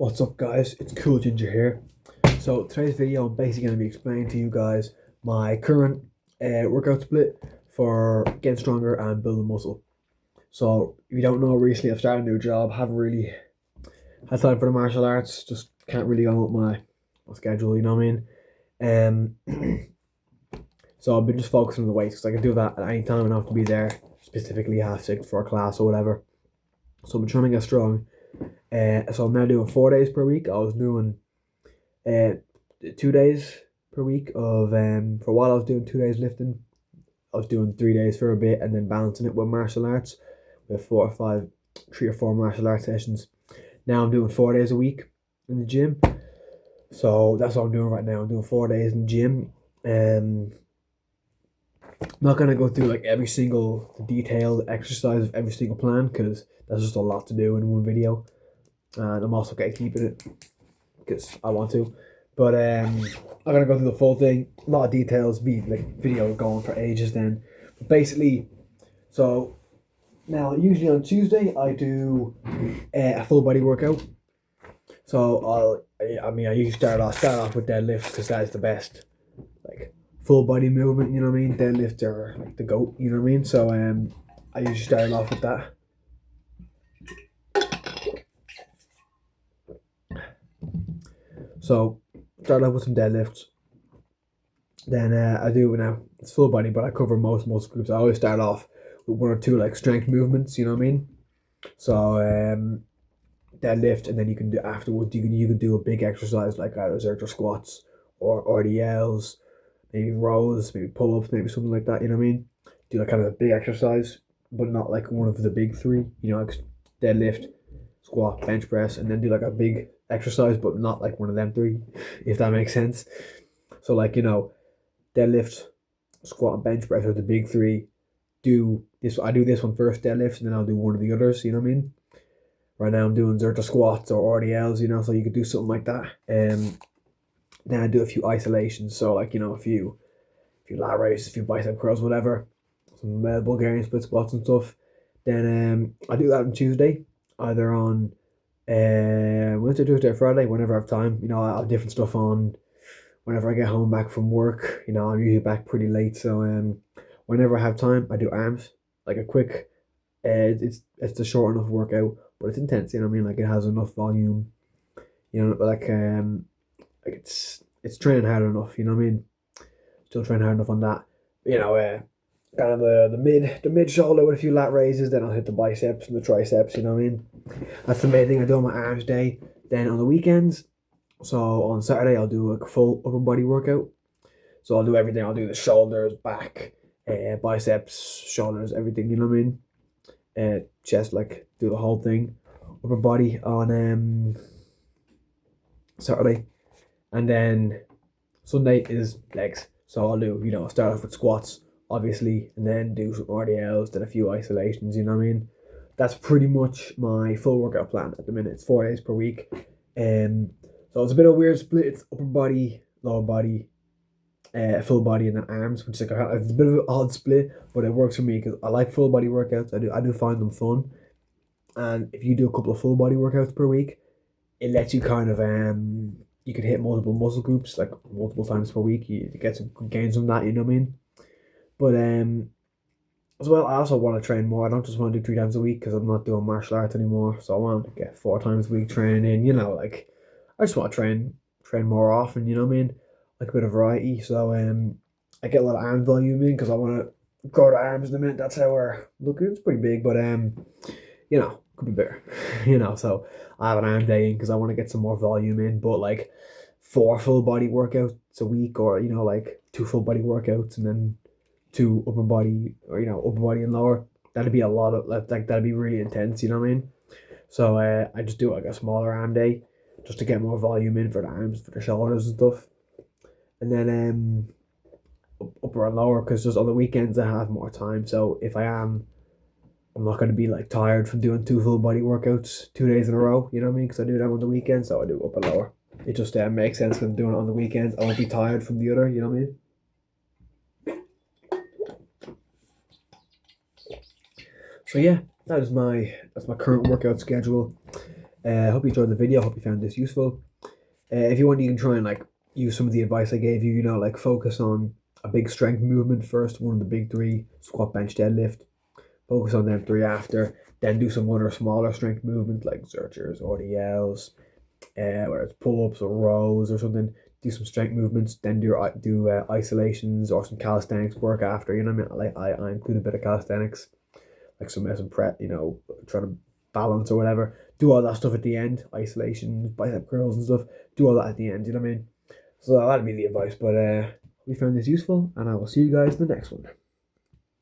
What's up guys, it's Cool Ginger here. So today's video I'm basically going to be explaining to you guys my current workout split for getting stronger and building muscle. So if you don't know, recently I've started a new job, haven't really had time for the martial arts, just can't really go with my schedule, you know what I mean? So I've been just focusing on the weights because I can do that at any time and I don't have to be there specifically half sick for a class or whatever. So I'm trying to get strong. So I'm now doing 4 days per week. I was doing 2 days per week of for a while I was doing 2 days lifting. I was doing 3 days for a bit and then balancing it with martial arts with 3 or 4 martial arts sessions. Now I'm doing 4 days a week in the gym. So that's what I'm doing right now. I'm doing 4 days in the gym. I'm not gonna go through like every single detailed exercise of every single plan because that's just a lot to do in one video. And I'm also gatekeeping it because I want to. But I'm gonna go through the full thing. A lot of details, be like video going for ages then. But basically, so now usually on Tuesday I do a full body workout. So I usually start off with deadlifts because that is the best like full body movement. You know what I mean? Deadlifts are like the goat. You know what I mean? So I usually start off with that. So start off with some deadlifts. Then I do now it's full body, but I cover most muscle groups. I always start off with one or two like strength movements. You know what I mean? So deadlift, and then you can do afterwards. You can do a big exercise like either Zercher squats or RDLs, maybe rows, maybe pull ups, maybe something like that. You know what I mean? Do like kind of a big exercise, but not like one of the big three. You know, like deadlift, squat, bench press, and then do like a big exercise, but not like one of them three, if that makes sense. So like deadlift, squat, and bench press are the big three. Do this. I do this one first, deadlifts, and then I'll do one of the others. You know what I mean? Right now I'm doing Zercher squats or RDLs. You know, so you could do something like that. Then I do a few isolations. So like a few lat raises, a few bicep curls, whatever. Some Bulgarian split squats and stuff. Then I do that on Tuesday, either on Wednesday, Tuesday, or Friday, whenever I have time. You know, I have different stuff on whenever I get home back from work. You know, I'm usually back pretty late, so whenever I have time, I do arms, like a quick. It's a short enough workout, but it's intense. You know what I mean? Like it has enough volume. You know, like it's training hard enough. You know what I mean? Still training hard enough on that. You know, kind of the mid shoulder with a few lat raises. Then I'll hit the biceps and the triceps. You know what I mean? That's the main thing I do on my arms day. Then on the weekends, so on Saturday I'll do a full upper body workout. So I'll do everything. I'll do the shoulders, back, biceps, shoulders, everything. You know what I mean? Chest, like do the whole thing. Upper body on Saturday, and then Sunday is legs. So I'll do start off with squats, obviously, and then do some RDLs, then a few isolations. You know what I mean? That's pretty much my full workout plan at the minute. It's 4 days per week. So it's a bit of a weird split. It's upper body, lower body, full body, and then arms, which is like it's a bit of an odd split, but it works for me because I like full body workouts. I do find them fun, and if you do a couple of full body workouts per week, it lets you kind of you can hit multiple muscle groups like multiple times per week. You get some good gains from that. You know what I mean? But as well, I also want to train more. I don't just want to do 3 times a week because I'm not doing martial arts anymore. So I want to get 4 times a week training in. You know, like I just want to train more often. You know what I mean? Like a bit of variety. So I get a lot of arm volume in because I want to grow the arms in a minute. That's how we're looking. It's pretty big, but could be better. So I have an arm day in because I want to get some more volume in. But like 4 full body workouts a week, or like 2 full body workouts and then 2 upper body, or upper body and lower. That'd be a lot of like that'd be really intense. You know what I mean? So I just do like a smaller arm day just to get more volume in for the arms, for the shoulders and stuff. And then upper and lower because just on the weekends I have more time. So if I'm not going to be like tired from doing 2 full body workouts 2 days in a row. You know what I mean? Because I do them on the weekends, so I do upper and lower. It just makes sense because I'm doing it on the weekends. I won't be tired from the other. You know what I mean? So yeah, that's my current workout schedule. I hope you enjoyed the video. Hope you found this useful. If you want, you can try and like use some of the advice I gave you. You know, like focus on a big strength movement first, one of the big three: squat, bench, deadlift. Focus on them three after. Then do some other smaller strength movements like Zerchers, RDLs, whether it's pull-ups or rows or something. Do some strength movements. Then do isolations or some calisthenics work after. You know what I mean? Like I include a bit of calisthenics, like some prep. You know, trying to balance or whatever. Do all that stuff at the end. Isolations, bicep curls and stuff. Do all that at the end. You know what I mean? So that'd be the advice. But we found this useful, and I will see you guys in the next one.